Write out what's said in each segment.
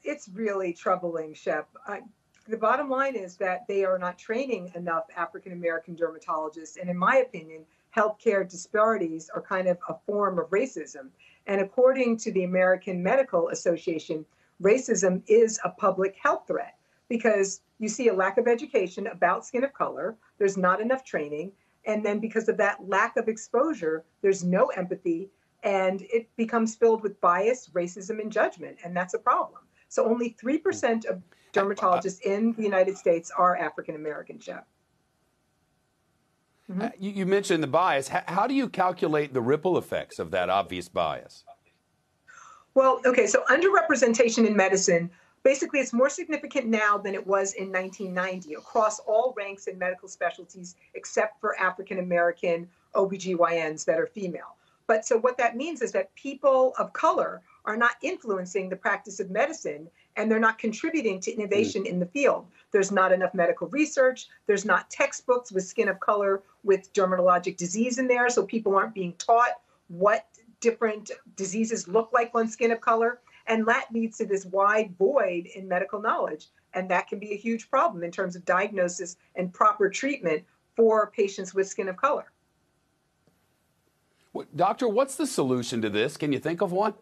It's really troubling, Shep. The bottom line is that they are not training enough African-American dermatologists. And in my opinion, healthcare disparities are kind of a form of racism. And according to the American Medical Association, racism is a public health threat because you see a lack of education about skin of color. There's not enough training. And then because of that lack of exposure, there's no empathy, and it becomes filled with bias, racism, and judgment. And that's a problem. So only 3% of dermatologists in the United States are African-American, Jeff. You mentioned the bias. How do you calculate the ripple effects of that obvious bias? Well, okay, so underrepresentation in medicine, basically it's more significant now than it was in 1990 across all ranks in medical specialties except for African-American OBGYNs that are female. But so what that means is that people of color are not influencing the practice of medicine, and they're not contributing to innovation in the field. There's not enough medical research. There's not textbooks with skin of color with dermatologic disease in there, so people aren't being taught what different diseases look like on skin of color. And that leads to this wide void in medical knowledge. And that can be a huge problem in terms of diagnosis and proper treatment for patients with skin of color. Doctor, what's the solution to this? Can you think of one?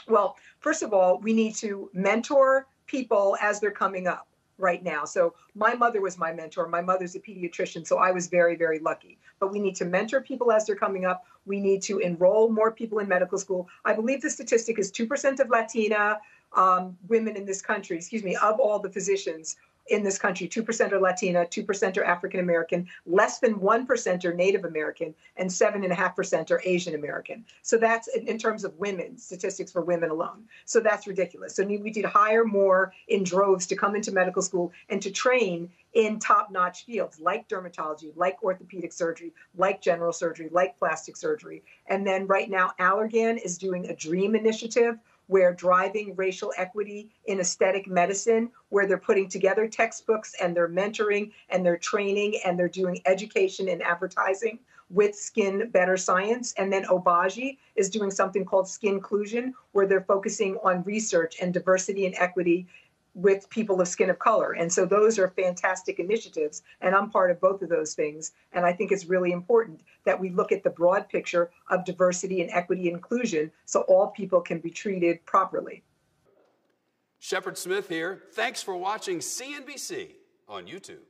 Well, first of all, we need to mentor people as they're coming up right now. So my mother was my mentor. My mother's a pediatrician, so I was very, very lucky. But we need to mentor people as they're coming up. We need to enroll more people in medical school. I believe the statistic is 2% of Latina women in this country, of all the physicians in this country, 2% are Latina, 2% are African-American, less than 1% are Native American, and 7.5% are Asian American. So that's in terms of women, statistics for women alone. So that's ridiculous. So we need to hire more in droves to come into medical school and to train in top-notch fields like dermatology, like orthopedic surgery, like general surgery, like plastic surgery. And then right now, Allergan is doing a DREAM initiative where driving racial equity in aesthetic medicine, where they're putting together textbooks and they're mentoring and they're training and they're doing education and advertising with Skin Better Science. And then Obagi is doing something called Skinclusion, where they're focusing on research and diversity and equity with people of skin of color. And so those are fantastic initiatives, and I'm part of both of those things. And I think it's really important that we look at the broad picture of diversity and equity and inclusion so all people can be treated properly. Shepard Smith here. Thanks for watching CNBC on YouTube.